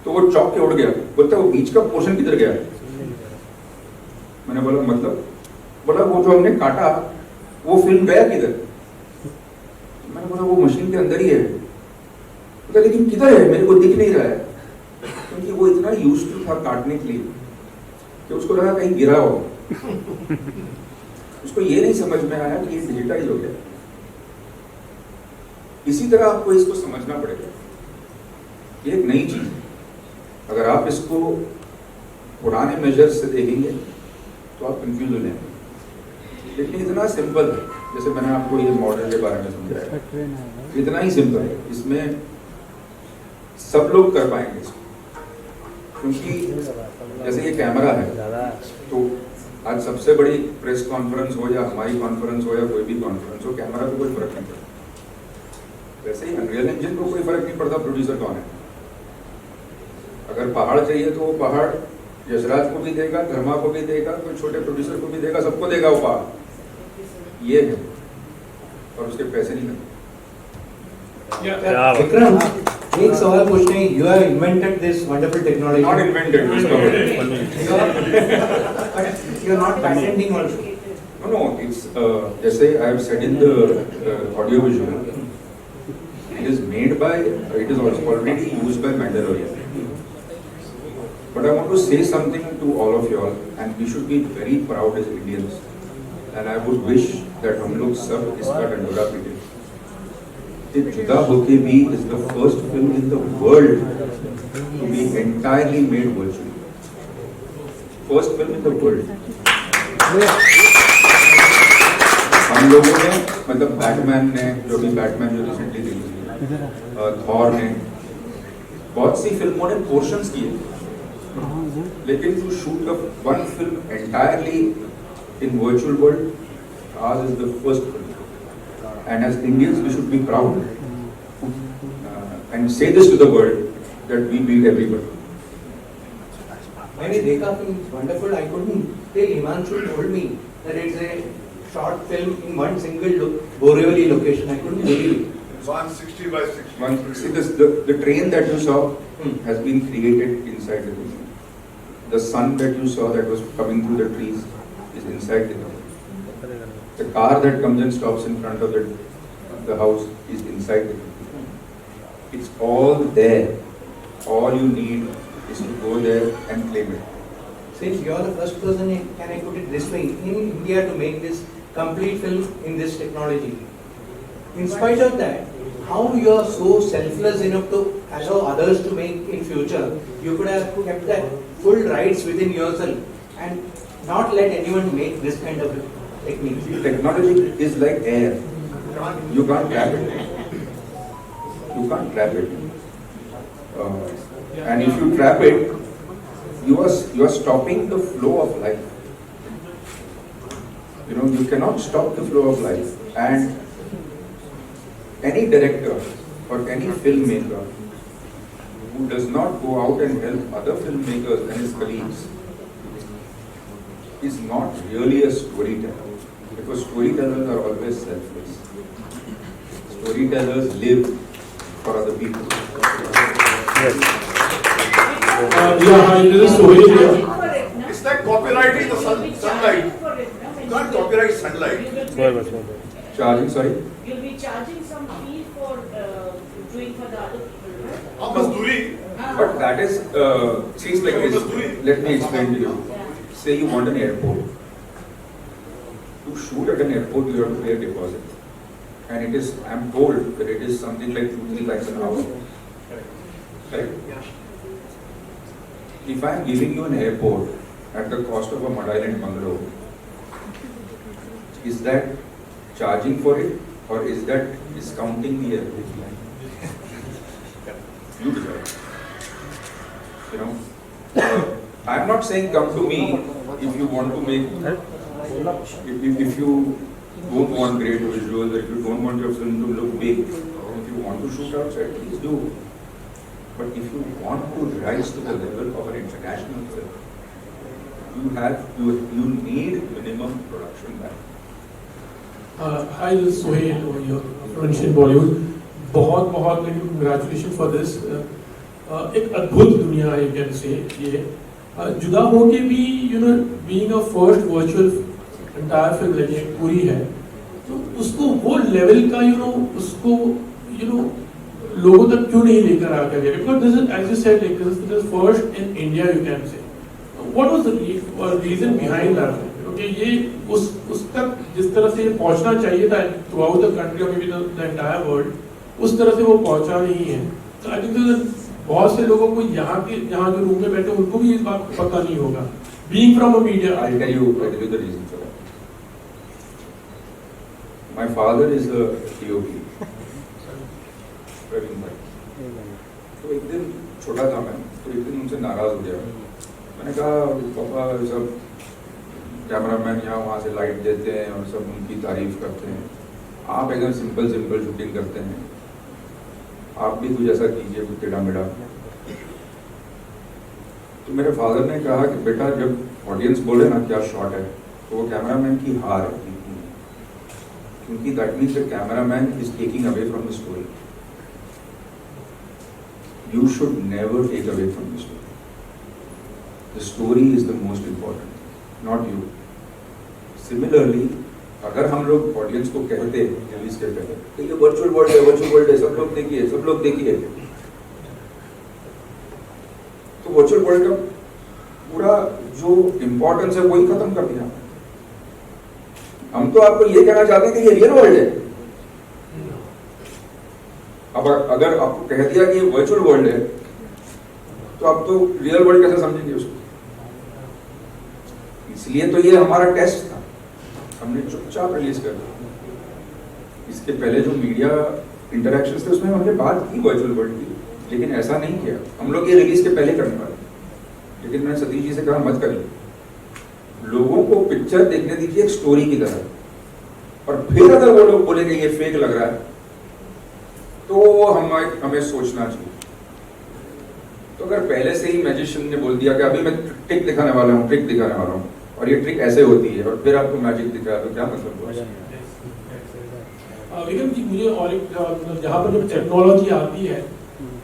तो वो चौंक के उड़ गया, बोलता वो बीच का पोर्शन किधर गया। मैंने बोला मतलब, बोला वो जो हमने काटा वो फिल्म गया किधर। मैंने बोला वो मशीन के अंदर ही है। बोला लेकिन किधर है, मेरे को दिख नहीं रहा है, क्योंकि वो इतना यूज्ड टू था काटने के लिए कि उसको लगा कहीं गिरा हो। उसको ये नहीं समझ में आया कि ये डिजिटाइज हो गया। इसी तरह आपको इसको समझना पड़ेगा, ये एक नई चीज है। अगर आप इसको पुराने मेजर से देखेंगे तो आप कंफ्यूज हो जाएंगे, लेकिन इतना सिंपल है। जैसे मैंने आपको ये मॉडल के बारे में समझाया, इतना ही सिंपल है, इसमें सब लोग कर पाएंगे इसको। क्योंकि जैसे ये कैमरा है, तो आज सबसे बड़ी प्रेस कॉन्फ्रेंस हो या हमारी कॉन्फ्रेंस हो या कोई भी कॉन्फ्रेंस हो, कैमरा को कोई फर्क नहीं पड़ता। वैसे ही अनरियल इंजन को कोई फर्क नहीं पड़ता प्रोड्यूसर कौन है। अगर पहाड़ चाहिए तो वो पहाड़ यशराज को भी देगा, धर्मा को भी देगा, कोई छोटे प्रोड्यूसर को भी देगा, सबको देगा वो पहाड़। ये है, और उसके पैसे नहीं लगते। विक्रम, एक सवाल पूछने, you have invented this wonderful technology. Not invented, you are not patenting also. No, it's जैसे I have said in the audio visual, it is made by, it is also already used by Mandalorian. But I want to say something to all of you all, and we should be very proud as Indians and I would wish that हम लोग सब इसका डंडोरा पीटे। कि जुदा होके भी is the first film in the world to be entirely made virtually. First film in the world. हम लोगों ने मतलब बैटमैन ने जो रिसेंटली रिलीज हुई, थॉर ने, बहुत सी फिल्मों ने पोर्शंस किए, लेकिन to shoot one film entirely in virtual world, ours is the first film. And as Indians, we should be proud and say this to the world that we beat everybody. मैंने देखा film wonderful. I couldn't till Himanshu told me that it's a short film in one single Borivali location. I couldn't believe it. 160 by 60. See this, the train that you saw has been created inside the building. The sun that you saw that was coming through the trees is inside the building. The car that comes and stops in front of the house is inside the building. It's all there. All you need is to go there and claim it. Since you are the first person, can I put it this way, in India to make this complete film in this technology. In spite of that, how you are so selfless enough to allow others to make in future? You could have kept that full rights within yourself and not let anyone make this kind of technique. Technology is like air. You can't trap it. You can't trap it. And if you trap it, you are stopping the flow of life. You know, you cannot stop the flow of life. And any director or any filmmaker who does not go out and help other filmmakers and his colleagues is not really a storyteller. Because storytellers are always selfless. Storytellers live for other people. Yeah, hi, this is Sohail here. It's like copyrighting the sunlight. You can't copyright sunlight. Charging, sorry? You'll be charging some fee for doing for the other people, right? How much duri? But that is, seems like this. Let me explain to you. Say you want an airport. To shoot at an airport, you have to pay a deposit. And it is, I'm told that it is something like 2-3 lakhs an hour. Correct? If I'm giving you an airport at the cost of a Mud Island bungalow, is that charging for it or is that discounting the airport? You decide. You know, I'm not saying come to me if you want to make, if you don't want great visuals, if you don't want your film to look big, if you want to shoot outside, please do. But if you want to rise to the level of an international film, you need minimum production value. Hi, this is Sohail over here from Asian Bollywood. बहुत बहुत congratulations for this. एक अद्भुत दुनिया है, you can say ये. जुदा होके भी being a first virtual entire film लगी पूरी है, तो उसको वो लेवल का उसको लोगों तक क्यों नहीं लेकर आ गया? Because this is, as you said, like this is first in India, you can say. What was the reason behind that? Okay, ये उस तक जिस तरह से पहुंचना चाहिए था throughout the country or maybe the entire world, उस तरह से वो पहुंचा नहीं है. So I think बहुत से लोगों को यहाँ जो रूम में बैठे उनको भी इस बात पता नहीं होगा. Being from a media, I'll tell you the reason for that. My father is a DOP. तो एक दिन छोटा था मैं, तो एक दिन उनसे नाराज हो गया. मैंने कहा पापा सब कैमरामैन यहाँ वहाँ से लाइट देते हैं और सब उनकी तारीफ करते हैं, आप एकदम सिंपल शूटिंग करते हैं, आप भी कुछ ऐसा कीजिए, कुछ टेढ़ा मेढ़ा. तो मेरे फादर ने कहा कि बेटा जब ऑडियंस बोले ना क्या शॉट है, तो वो कैमरामैन की हार है, क्योंकि that means the cameraman is taking away from the story. You should never take away from the story. The story is the most important, not you. Similarly, अगर हम लोग ऑडियंस को कहते रिलीज के पहले कि ये वर्चुअल वर्ल्ड है, सब लोग देखिए, तो वर्चुअल वर्ल्ड का पूरा जो इम्पोर्टेंस है वही खत्म कर दिया. हम तो आपको ये कहना चाहते हैं कि ये रियल वर्ल्ड है। अब अगर आपको कह दिया कि ये वर्चुअल वर्ल्ड है तो आप तो रियल वर्ल्ड कैसे समझेंगे उसको? इसलिए तो ये हमारा टेस्ट था, हमने चुपचाप रिलीज कर दिया। इसके पहले जो मीडिया इंटरेक्शंस थे उसमें हमने बात की वर्चुअल वर्ल्ड की, लेकिन ऐसा नहीं किया। हम लोग ये रिलीज के पहले करने वाले, लेकिन मैंने सतीश जी से कहा मत करिए, लोगों को पिक्चर देखने दीजिए एक स्टोरी की तरह, और फिर अगर वो लोग बोलेंगे ये फेक लग रहा है तो हमें सोचना चाहिए। तो अगर पहले से ही मैजिशियन ने बोल दिया कि अभी मैं ट्रिक दिखाने वाला हूँ, ट्रिक दिखाने वाला हूँ, और ये ट्रिक ऐसे होती है, और फिर आपको मैजिक दिख रहा है, तो क्या मतलब हुआ? विक्रम जी, मुझे और एक जहाँ पर जब टेक्नोलॉजी आती है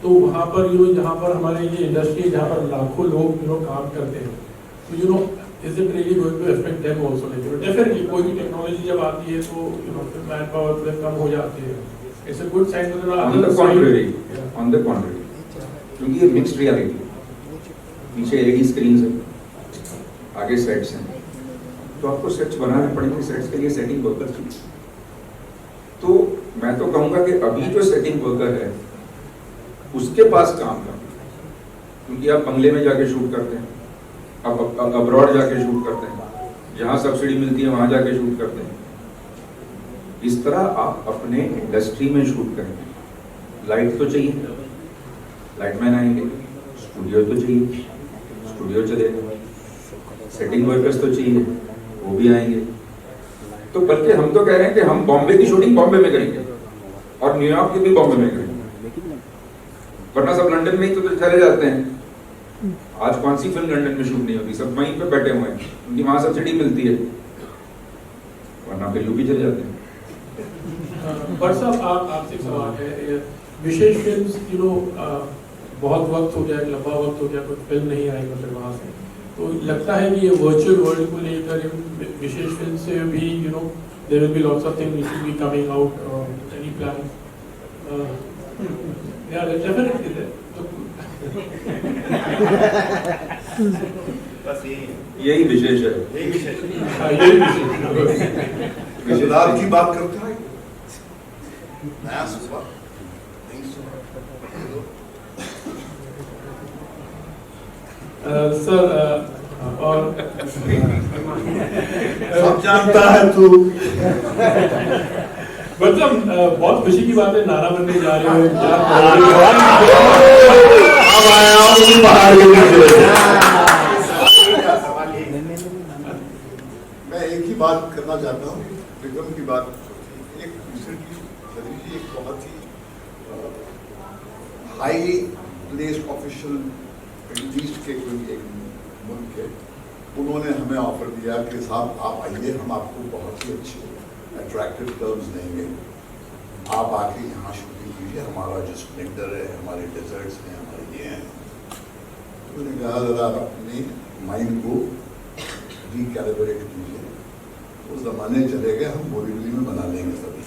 तो वहाँ पर जहाँ पर हमारे ये इंडस्ट्री जहाँ पर लाखों लोग काम करते हैं, तो is it really going to affect them also? Definitely कोई भी टेक्नोलॉजी जब आती है तो मैन पावर कम हो जाती है। It's a good sign. On the contrary, क्योंकि ये मिक्स्ड रियलिटी, पीछे एलईडी स्क्रीन्स है, आगे सेट्स हैं, तो आपको सेट्स बनाने पड़ेंगे, सेट्स के लिए सेटिंग वर्कर चाहिए। तो मैं तो कहूंगा कि अभी जो सेटिंग वर्कर है उसके पास काम करना, क्योंकि आप बंगले में जाके शूट करते हैं, आप अब्रॉड जाके शूट करते हैं, जहां सब्सिडी मिलती है वहां जाके शूट करते हैं। इस तरह आप अपने इंडस्ट्री में शूट करेंगे। लाइट तो चाहिए, लाइटमैन आएंगे, स्टूडियो तो चाहिए, स्टूडियो चलेगा, सेटिंग वर्कर्स तो चाहिए, वो भी आएंगे। तो बल्कि हम तो कह रहे हैं कि हम बॉम्बे की शूटिंग बॉम्बे में करेंगे और न्यूयॉर्क की भी बॉम्बे में करेंगे, वरना सब लंदन में ही तो चले जाते हैं। आज कौन सी फिल्म लंदन में शूट नहीं होती, सब वहीं पे बैठे हुए हैं, उनकी वहां सब्सिडी मिलती है, वरना फिर यूपी चले जाते हैं। बट साहब, आपसे एक सवाल है, विशेष फिल्म बहुत वक्त हो गया, लंबा वक्त हो गया, कुछ फिल्म नहीं आई मतलब वहाँ से, तो लगता है कि ये वर्चुअल वर्ल्ड को लेकर विशेष फिल्म से भी there will be lots of things which will be coming out, any plan? या डेफिनेटली यही विशेष है, यही विशेष विशेषार की बात करते हैं, नया सुबह सर, और सब जानता है तू। मतलब बहुत खुशी की बात है, नारा बनने जा रहे हो। अब आया हूँ बाहर के नीचे। मैं एक ही बात करना चाहता हूँ, विक्रम की बात। एक रिसेंटली सतीश जी एक बहुत ही high placed official Middle East के कोई एक मुल्क है, उन्होंने हमें ऑफर दिया कि साहब आप आइए, हम आपको बहुत ही अच्छे अट्रैक्टिव टर्म्स देंगे, आप आके यहाँ शूटिंग कीजिए, हमारा जो स्प्लेंडर है, हमारे डेजर्ट्स हैं, हमारे ये हैं। तो उन्होंने कहा ज़रा अपने माइंड को रिकैलिब्रेट कीजिए, उस जमाने चले गए, हम बोरीवली में बना लेंगे सभी।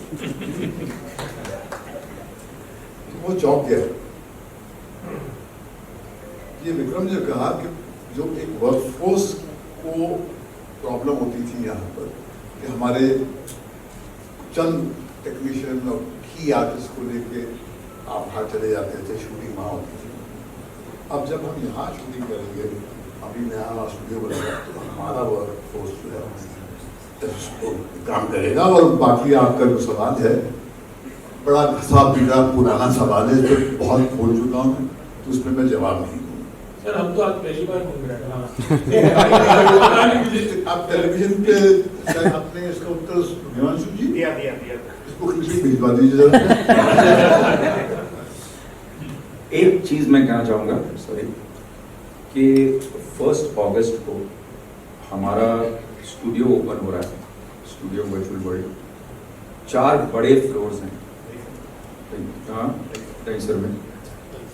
तो वो चौंक गया। ये विक्रम ने कहा कि जो एक वर्कफोर्स को प्रॉब्लम होती थी यहाँ पर, कि हमारे चंद टेक्नीशियन और की आर्टिस्ट को लेके आप वहाँ चले जाते थे, शूटिंग वहाँ होती थी। अब जब हम यहाँ शूटिंग करेंगे, अभी नया स्टूडियो बनेगा, तो हमारा वर्कफोर्स जो है तो काम करेगा। और बाकी आपका जो सवाल है, बड़ा घसा पीटा पुराना सवाल है, जो बहुत बोल चुका हूँ, तो उसमें मैं जवाब नहीं दूँगा। सर, हम तो आज पहली बार घूम रहे हैं। आप टेलीविजन पे अपने इसका उत्तर हिमांशु जी दिया इसको खींची भिजवा दीजिए जरा। एक चीज मैं कहना चाहूंगा सॉरी, कि 1 अगस्त को हमारा स्टूडियो ओपन हो रहा है, स्टूडियो वर्चुअल वर्ल्ड। 4 बड़े फ्लोर्स हैं, सर में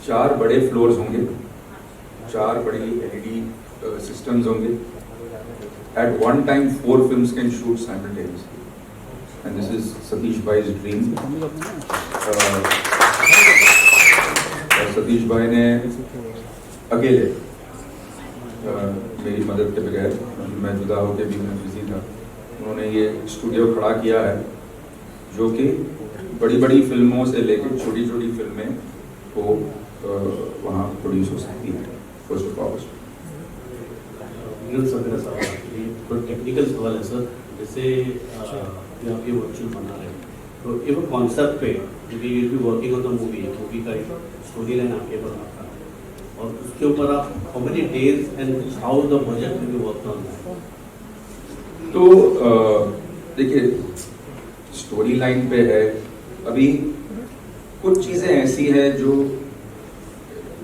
4 बड़े फ्लोर्स होंगे, 4 बड़ी एलईडी सिस्टम्स होंगे। At one time 4 films can shoot simultaneously, and this is Satish Bhai's dream. Satish भाई ने अकेले मेरी मदद के बगैर, मैं जुदा होकर भी मैं बिजी था, उन्होंने ये स्टूडियो खड़ा किया है जो कि बड़ी बड़ी फिल्मों से लेकर छोटी छोटी फिल्में को वहाँ प्रोड्यूस हो सकती है। फर्स्ट ऑफ ऑल मेरा सवाल कोई टेक्निकल सवाल है सर, जैसे आप ये वर्चुअल बना रहे हैं तो ये वो कॉन्सेप्ट पे you will be working on the movie का स्टोरी लाइन आपके पास आता है और उसके ऊपर आप how many days and how the budget will be work on that? तो देखिए स्टोरी लाइन पे है, अभी कुछ चीज़ें ऐसी हैं जो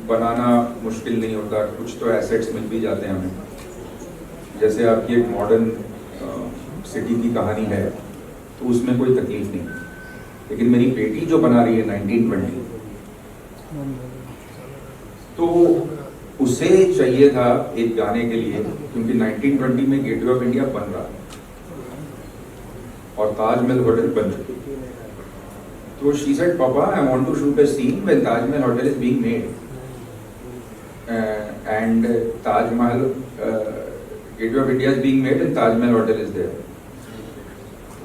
बनाना मुश्किल नहीं होता, कुछ तो एसेट्स मिल भी जाते हैं हमें। जैसे आपकी एक मॉडर्न सिटी की कहानी है तो उसमें कोई तकलीफ नहीं, लेकिन मेरी बेटी जो बना रही है 1920, तो उसे चाहिए था एक गाने के लिए, क्योंकि 1920 में गेटवे ऑफ इंडिया बन रहा और ताजमहल होटल बन चुकी। तो she said papa I want to shoot a scene when Taj Mahal hotel is being made and Taj Mahal Gateway of India is being made and Taj Mahal hotel is there.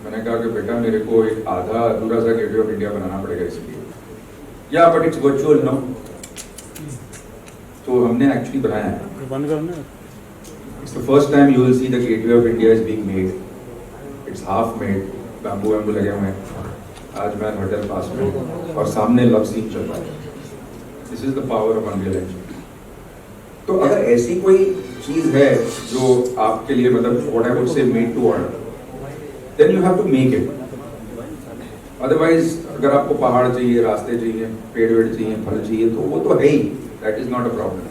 मैंने कहा कि बेटा मेरे को एक आधा अधूरा सा गेटवे ऑफ इंडिया बनाना पड़ेगा इसलिए, या बट इट्स वर्चुअल नो। तो हमने एक्चुअली बनाया है, बंद करना। It's the first time you will see the Gateway of India is being made, it's half made, bamboo वैम्बू लगे हुए हैं, ताजमहल होटल पास में और सामने लव सीन चल रहा है। This is the power of unreal engine. तो अगर ऐसी कोई चीज है जो आपके लिए मतलब what I would say made to order, then you have to make it. Otherwise अगर आपको पहाड़ चाहिए, रास्ते चाहिए, पेड़ वेड़ चाहिए, फल चाहिए, तो वो तो है ही, that is not a problem.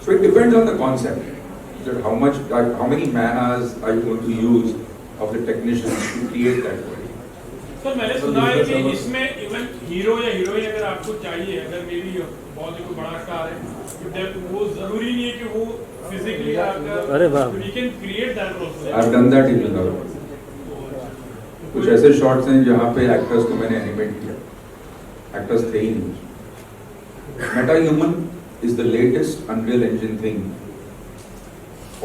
So it depends on the concept, that how many man hours are you going to use of the technicians to create that body. Sir मैंने सुना है कि इसमें इवन हीरो या हीरोइन अगर आपको चाहिए, अगर मेरी बहुत ही कोई बड़ा स्टार है, वो जरूरी नहीं है कि वो फिजिकली आकर, अरे वाह, we can create that also. I've done that in Bengaluru. कुछ ऐसे शॉट्स हैं जहाँ पे एक्टर्स को मैंने एनिमेट किया, एक्टर्स थे ही नहीं। Meta human is the latest Unreal Engine thing.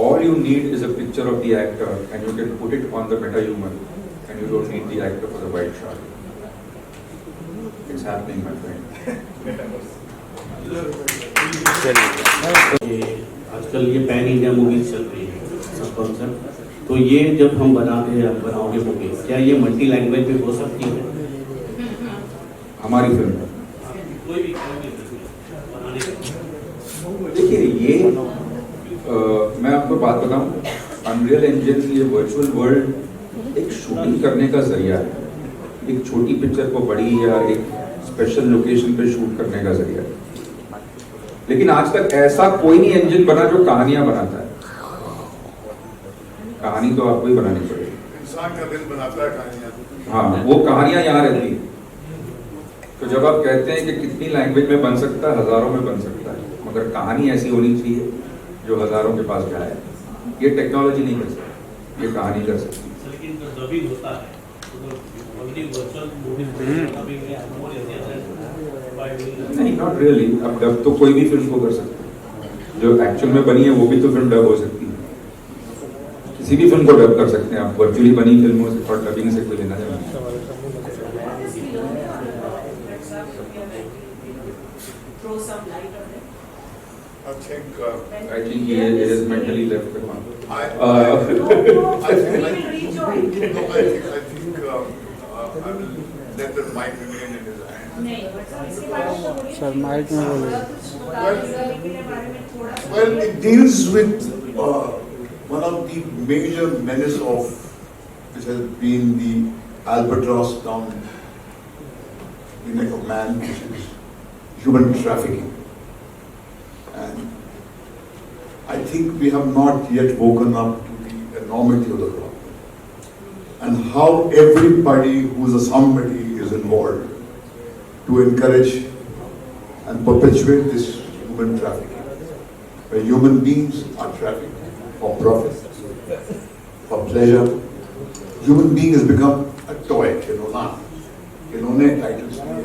All you need is a picture of the actor and you can put it on the metahuman and you don't need the actor for the white shot. It's happening, my friend. आजकल ये पैन इंडिया मूवीज चल रही है सब कॉन्सेप्ट, तो ये जब हम बनाओगे मूवी, क्या ये मल्टी लैंग्वेज में हो सकती है? हमारी फिल्म में कोई भी बनाने का देखिए ये मैं आपको बात बताऊं, अनरियल इंजन ये वर्चुअल वर्ल्ड एक शूटिंग करने का जरिया है, एक छोटी पिक्चर को बड़ी या एक स्पेशल लोकेशन पे शूट करने का जरिया है। लेकिन आज तक ऐसा कोई नहीं इंजन बना जो कहानियां बनाता है। कहानी तो आपको ही बनानी पड़ेगी, इंसान का दिल बनाता है कहानियां। हाँ, वो कहानियां यहाँ रहती है। तो जब आप कहते हैं कि कितनी लैंग्वेज में बन सकता है, हजारों में बन सकता है, मगर कहानी ऐसी होनी चाहिए जो हजारों के पास जाए। ये टेक्नोलॉजी नहीं कर सकती, ये कहानी कर सकती है। लेकिन जो डबिंग होता है नहीं, नॉट रियली। अब डब तो कोई भी फिल्म को कर सकता है, जो एक्चुअल में बनी है वो भी तो फिल्म डब हो सकती है। किसी भी फिल्म को डब कर सकते हैं आप, वर्चुअली बनी फिल्मों से और डबिंग से कोई लेना देना नहीं। I think he is mentally left the one. I will let the mic remain in his hand. Sir mic में बोलिए। Well, it deals with one of the major menace of which has been the albatross down the neck of man, which is human trafficking. And I think we have not yet woken up to the enormity of the problem and how everybody who is a somebody is involved to encourage and perpetuate this human trafficking, where human beings are trafficked for profit, for pleasure. Human being has become a toy, खिलौना, खिलौने टाइटल्स लिए।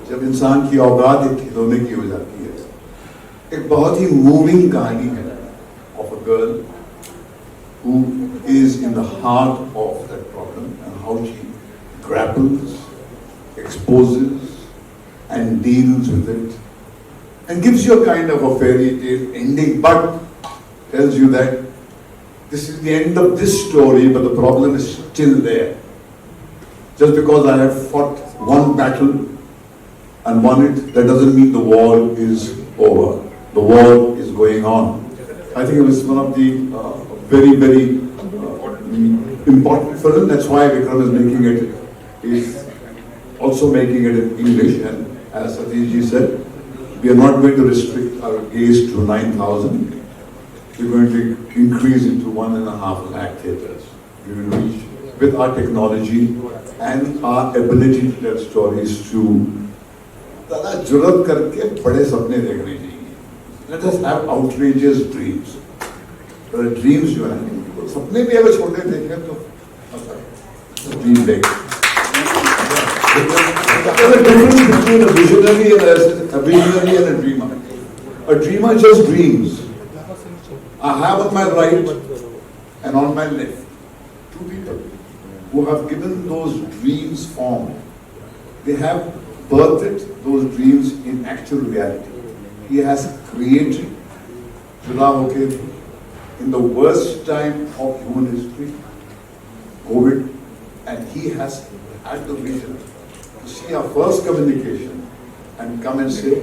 जब इंसान की औकात एक खिलौने की हो जाती है। एक बहुत ही मूविंग कहानी है of a girl who is in the heart of that problem and how she grapples, exposes, and deals with it, and gives you a kind of a fairy tale ending, but tells you that this is the end of this story, but the problem is still there. Just because I have fought one battle and won it, that doesn't mean the war is over. The war is going on. I think it was one of the very, very important film. That's why Vikram is making it. He's also making it in English. And as Satish ji said, we are not going to restrict our gaze to 9,000. We're going to increase it to 1.5 lakh theatres. We will reach with our technology and our ability to tell stories to ज़्यादा जुर्रत करके बड़े सपने देखने चाहिए. Let us have outrageous dreams. But dreams जो हैं, सपने भी अगर छोटे देखें तो dream big. There's a difference between a visionary and a dreamer. A dreamer just dreams. I have on my right and on my left two people who have given those dreams form. They have birthed those dreams in actual reality. He has created जुदा होके in the worst time of human history, COVID, and he has had the vision to see our first communication and come and say,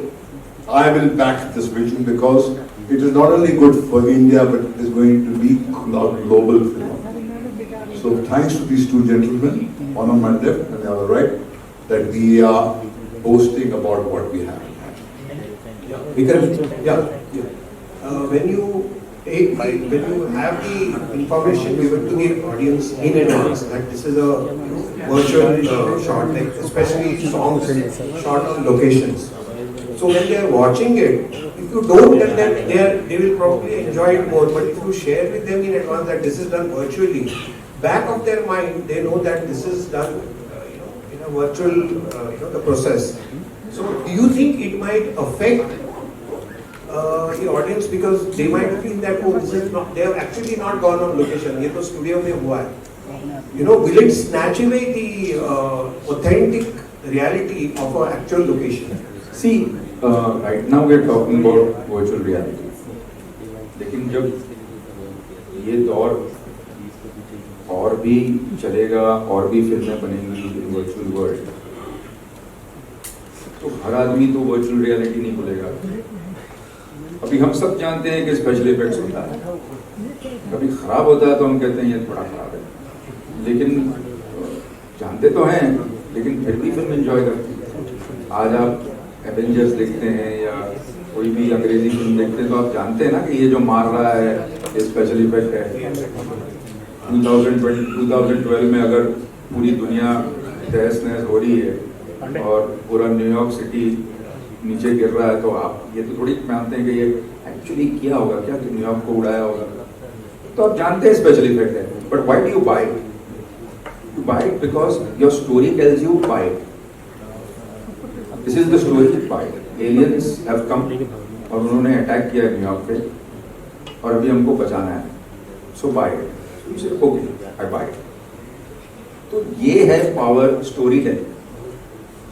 I will back this vision because it is not only good for India, but it is going to be global phenomenon. So thanks to these two gentlemen, one on my left and the other right, that we are boasting about what we have. Vikram, when you have the information given to the audience in advance that this is a virtual shot, like especially songs shot on locations. So when they are watching it, if you don't tell them, they will probably enjoy it more. But if you share with them in advance that this is done virtually, back of their mind they know that this is done, in a virtual, the process. So do you think it might affect the audience because they might feel that this is not, they have actually not gone on location. ये तो studio में हुआ है. Will it snatch away the authentic reality of our actual location? See, right now we are talking about virtual reality. लेकिन जब ये दौर और भी चलेगा और भी फिल्में बनेंगी इन वर्चुअल वर्ल्ड, तो हर आदमी तो वर्चुअल रियलिटी नहीं भूलेगा. अभी हम सब जानते हैं कि स्पेशल इफेक्ट्स होता है, कभी खराब होता है तो हम कहते हैं ये थोड़ा खराब है, लेकिन जानते तो हैं, लेकिन फिर भी फिल्म एंजॉय करते हैं. आज आप एवेंजर्स देखते हैं या कोई भी अंग्रेजी फिल्म देखते हैं तो आप जानते हैं ना कि ये जो मार रहा है ये स्पेशल इफेक्ट है. 2012 में अगर पूरी दुनिया तहस नहस हो रही है और पूरा न्यूयॉर्क सिटी नीचे गिर रहा है तो आप ये तो थोड़ी मानते हैं कि ये एक्चुअली किया होगा क्या, कि न्यूयॉर्क को उड़ाया होगा. तो आप जानते हैं स्पेशल इफेक्ट है, but why do you buy it? You buy it because your story tells you buy it. This is the story, buy it. Aliens have come और उन्होंने अटैक किया न्यूयॉर्क पे और अभी हमको बचाना है, so buy it. Okay, I buy it. तो ये है power story telling.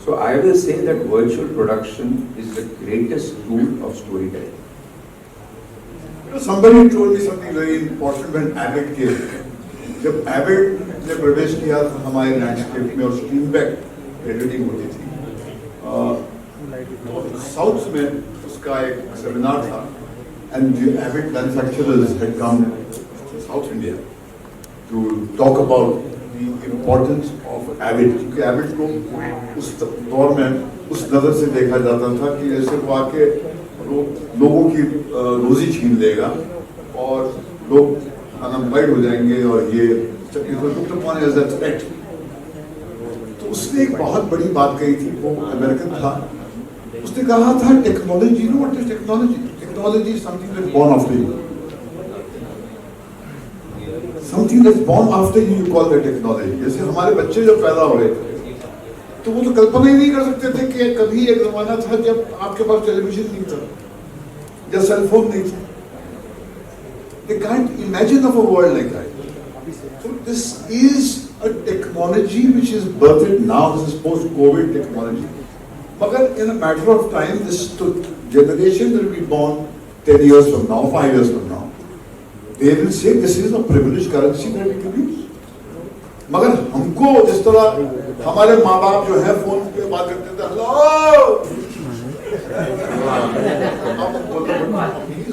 So I will say that virtual production is the greatest tool of storytelling. Somebody told me something very important when Avid came. जब Avid ने प्रवेश किया था हमारे लैंडस्केप में और स्ट्रीमबैक एडिटिंग होती थी, साउथ में उसका एक सेमिनार था and the Avid manufacturers had come to South India to talk about the importance of Avid. क्योंकि Avid को उस दौर में उस नज़र से देखा जाता था कि ऐसे वो आके लोगों की रोजी छीन लेगा और लोग अनएम्प्लॉयड हो जाएंगे और ये थ्रेट. तो उसने एक बहुत बड़ी बात कही थी, वो अमेरिकन था. उसने कहा था technology, know what is technology? Technology is something that born after you. Something that's born after you call that technology. जैसे हमारे बच्चे जब पैदा हो रहे थे तो वो तो कल्पना ही नहीं कर सकते थे कि कभी एक जमाना था जब आपके पास टेलीविजन नहीं था या सेलफोन नहीं था. They can't imagine of a world like that. So this is a technology which is birthed now. This is post-COVID technology. But in a matter of time, this generation will be born 10 years from now, 5 years from now. They will say this is a privileged currency that we can use. मगर हमको जिस तरह हमारे माँ बाप जो है फोन पे बात करते थे, हेलो,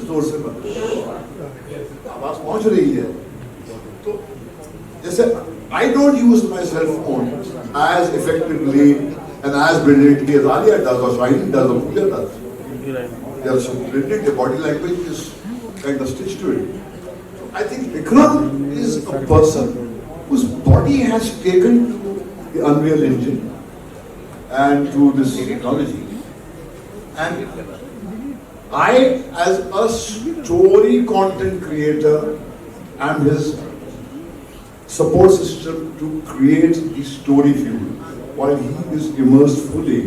जोर से आवाज पहुंच रही है, तो जैसे I don't use my cell phone as effectively and as brilliantly as Alia does, or Shaheen does, or Pooja does. They are so brilliant, their body language is kind of stitched to it. I think Vikram is a person whose body has taken to the Unreal Engine and to this technology. And I, as a story content creator, am his support system to create the story fuel while he is immersed fully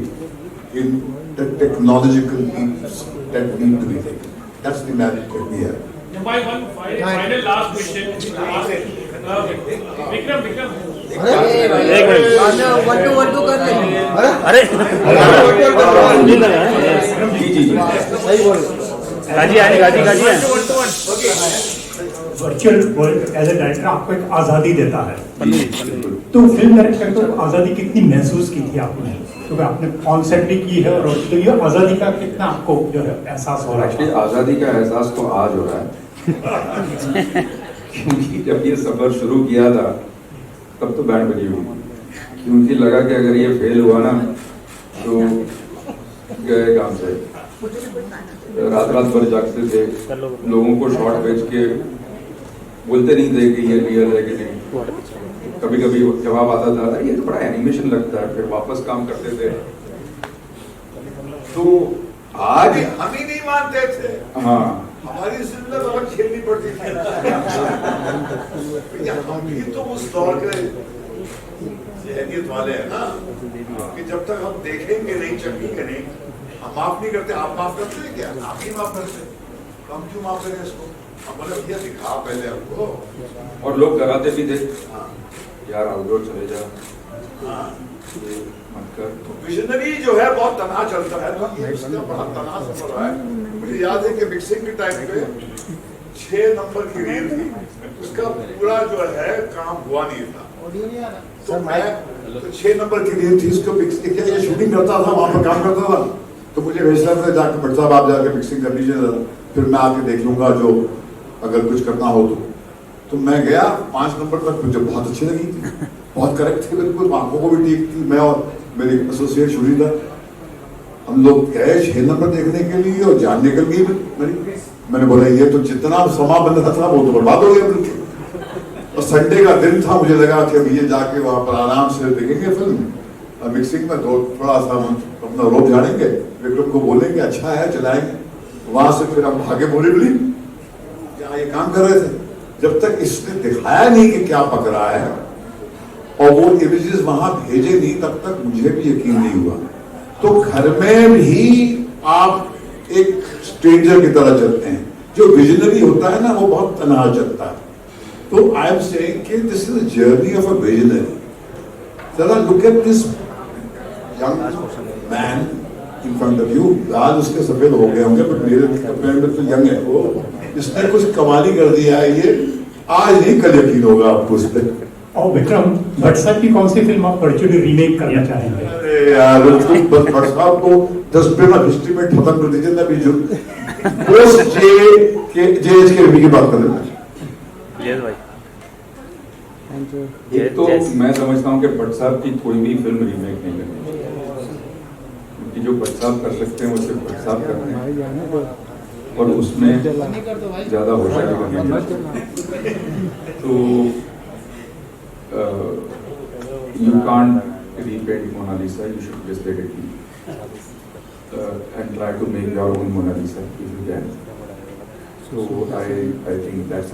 in the technological leaps that need to be taken. That's the magic that we have. My one final last question. Vikram. Virtual world as a director आपको एक आज़ादी देता है, तो फिल्म डायरेक्टर को आज़ादी कितनी महसूस की थी आपने, क्योंकि आपने कॉन्सेप्ट भी की है, और तो ये आज़ादी का कितना आपको जो है एहसास हो रहा है? एक्चुअली आज़ादी का एहसास तो आज हो रहा है क्योंकि जब ये सफर शुरू किया था तब तो बैंड बजी हुई, क्योंकि लगा कि अगर ये फेल हुआ ना तो गए काम से। रात भर जागते थे, लोगों को शॉट भेज के बोलते नहीं थे कि ये रियल है कि नहीं। कभी कभी जवाब आता था ये तो बड़ा एनिमेशन लगता है, फिर वापस काम करते थे। तो आज हम ही नहीं मानते थे। हाँ, हमारी जिंदगी अलग खेलनी पड़ती थी। हम भी तो उस दौर के जहनियत वाले हैं ना, कि जब तक हम देखेंगे नहीं, चखेंगे नहीं, हम माफ नहीं करते। आप माफ करते हैं क्या? आप ही माफ करते, हम क्यों माफ करें इसको? हम बोले भैया दिखा पहले हमको। और लोग कराते भी थे, यार आउटडोर चले जा, मत कर। विजनरी जो है बहुत तनाव चलता है, तो ये उसका बड़ा तनाव चल रहा है। मुझे याद है कि मिक्सिंग के टाइम पे 6 नंबर की रील थी, उसका पूरा जो है काम हुआ नहीं था। तो मैं 6 नंबर की रील थी, उसको मिक्सिंग किया, ये शूटिंग करता था, वहां पर काम करता था, तो मुझे भेजना था जाके भट्ट साहब आप जाके मिक्सिंग कर लीजिए, फिर मैं आके देख लूंगा जो अगर कुछ करना हो तो मैं गया 5 नंबर तक, मुझे बहुत अच्छी लगी थी, बहुत करेक्ट थी, बिल्कुल आंखों को भी ठीक थी। मैं और मेरे एसोसिएट शुरीदा हम लोग गए 6 नंबर देखने के लिए, और जान निकल गई। मैंने बोला ये तो जितना समा बंद था वो तो बर्बाद हो गया बिल्कुल। और संडे का दिन था, मुझे लगा कि अब ये जाके वहां पर आराम से देखेंगे फिल्म, मिक्सिंग में थोड़ा सा अपना रोप झाड़ेंगे, विक्रम को बोलेंगे अच्छा है चलाएंगे। वहां से फिर हम भागे बोरीवली, क्या ये काम कर रहे थे, जब तक इसने दिखाया नहीं कि क्या पक रहा है और वो इमेजेस वहां भेजे नहीं, तब तक मुझे भी यकीन नहीं हुआ। तो घर में भी आप एक स्ट्रेंजर की तरह चलते हैं, जो विजनरी होता है ना वो बहुत तनहा चलता है। तो आई एम सेइंग कि this is the journey of a visionary. जरा look at this young man in front of you. आज उसके सफेद हो गए होंगे, बट मेरे कंपेयर में तो यंग है वो। इसने कुछ कमाली कर दिया है, ये आज नहीं कल यकीन होगा आपको उस पर। और विक्रम, भट्ट साहब की कौन सी फिल्म आप वर्चुअली रीमेक करना चाहेंगे? अरे यार भट्ट साहब को 10 मिनट ऑफ हिस्ट्री में खत्म कर दीजिए ना, बीजू पोस्ट जेएच के रवि की बात कर लेना। एक तो मैं समझता हूँ कि भट्ट साहब की कोई भी फिल्म रीमेक नहीं करनी चाहिए, क्योंकि जो भट्ट साहब कर सकते हैं वो सिर्फ भट्ट साहब करते हैं, और उसमें ज्यादा होशियारी करनी चाहिए। तो you can't repaint Mona Lisa, you should just let it be and try to make your own Mona Lisa if you can. So I think that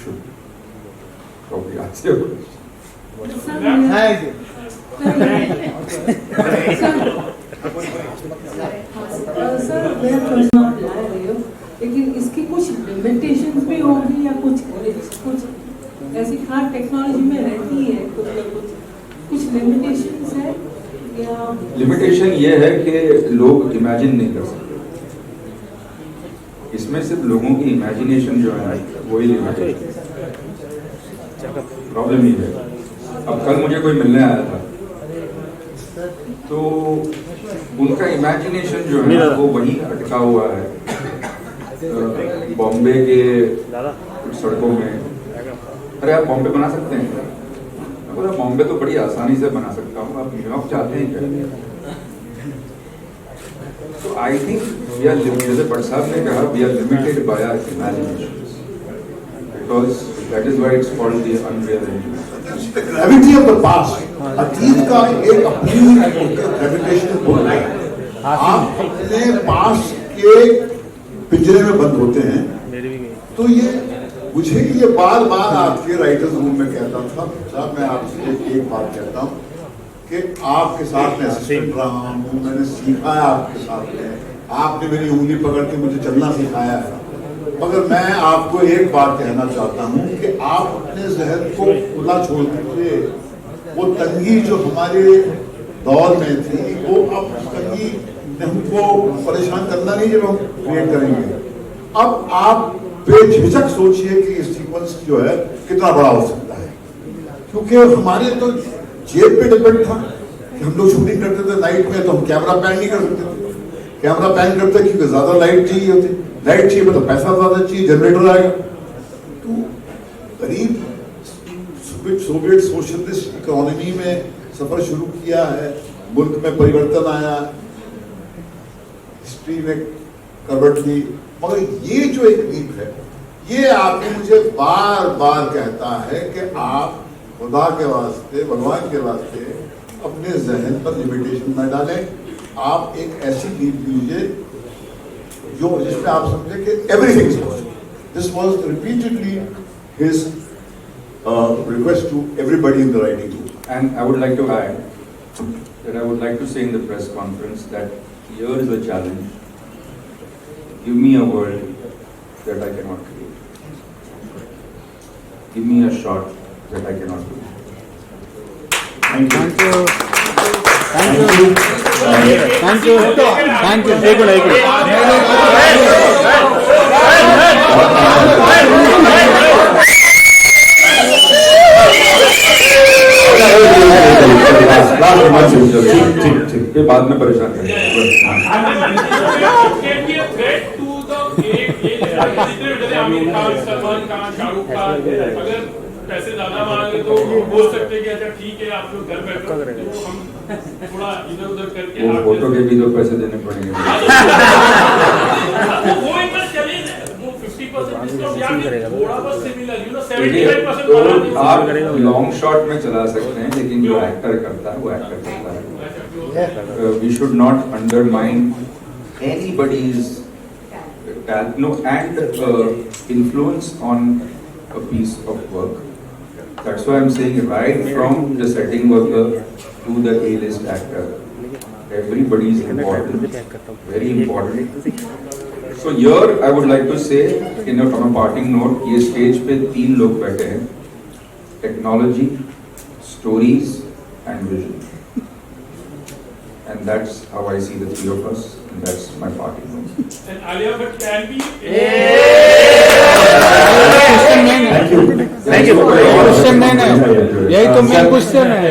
should probably answer your question. Sir, where was not live you? लेकिन इसकी कुछ लिमिटेशंस भी होंगी या कुछ ऐसी खास टेक्नोलॉजी में रहती है कुछ लिमिटेशंस है या लिमिटेशन ये है कि लोग इमेजिन नहीं कर सकते, इसमें सिर्फ लोगों की इमेजिनेशन जो है वही लिमिटेशन, प्रॉब्लम ही है। अब कल मुझे कोई मिलने आया था तो उनका इमेजिनेशन जो है वो वहीं अटका हुआ है बॉम्बे के सड़कों में। अरे आप बॉम्बे बना सकते हैं? मैं बोला बॉम्बे तो बड़ी आसानी से बना सकता हूँ, आप न्यूयॉर्क चाहते हैं क्या? तो आई थिंक वी आर, जैसे भट्ट साहब ने कहा, we are limited by our imaginations, because that is why it's called the unreal engine. The gravity of the past, अतीत का एक अपनी ग्रेविटेशन पुल है। आप अपने पास के पिंजरे में बंद होते हैं, तो ये मुझे ये बार बार आपके राइटर्स रूम में कहता था, साहब मैं आपसे एक बात कहता हूँ कि आपके साथ में असिस्टेंट रहा हूँ, मैंने सीखा है आपके साथ में, आपने मेरी उंगली पकड़ के मुझे चलना सिखाया है, मगर मैं आपको एक बात कहना चाहता हूँ कि आप अपने जहन को खुला छोड़ दीजिए। वो तंगी जो हमारे दौर में थी, वो अब तंगी हमको परेशान करना नहीं जब हम क्रिएट करेंगे। अब आप बेझिझक सोचिए कि ये सीक्वेंस जो है कितना बड़ा हो सकता है, क्योंकि हमारे तो जेब पे डिपेंड था कि हम लोग शूटिंग करते थे नाइट में, तो हम कैमरा पैन नहीं कर सकते थे। कैमरा पैन करते क्योंकि ज्यादा लाइट चाहिए होती, लाइट चाहिए मतलब पैसा ज्यादा चाहिए, जनरेटर आएगा। तो करीब सोवियत सोशलिस्ट इकोनॉमी में सफर शुरू किया है, मुल्क में परिवर्तन आया, हिस्ट्री में करवट ली, मगर ये जो एक लीप है, ये आपको मुझे बार बार कहता है कि आप खुदा के वास्ते, भगवान के वास्ते अपने जहन पर लिमिटेशन न डालें। आप एक ऐसी लीप लीजिए जो जिसमें आप समझे कि everything is possible. This was repeatedly his request to everybody in the writing group. And I would like to add that I would like to say in the press conference that here is a challenge. Give me a world that I cannot create. Give me a shot that I cannot do. Thank you. Thank you. Thank you. Thank you. Thank you. Take ये बाद में परेशान करेंगे। आमिर खान, सलमान खान, शाहरुख खान अगर पैसे ज्यादा मांगे तो बोल सकते हैं कि अच्छा ठीक है आप लोग घर बैठो, तो हम थोड़ा इधर उधर करके वो फोटो के भी तो पैसे देने पड़ेंगे। वो इतना चैलेंज है, वो 50% डिस्काउंट या फिर थोड़ा बहुत सिमिलर, 75% तो आप लॉन्ग शॉट में चला सकते हैं, लेकिन जो एक्टर करता है वो एक्टर करता है। We should not undermine anybody's talent, no, and influence on a piece of work. That's why I'm saying right from the setting worker to the A-list actor, everybody is important, very important. So here I would like to say, from a parting note, ये stage पे 3 लोग बैठे हैं, technology, stories and vision. And that's how I see the 3 of us, and that's my parting note. And Alia Bhatt can be. you. Thank you. Question नहीं है, यही तो मेन क्वेश्चन है।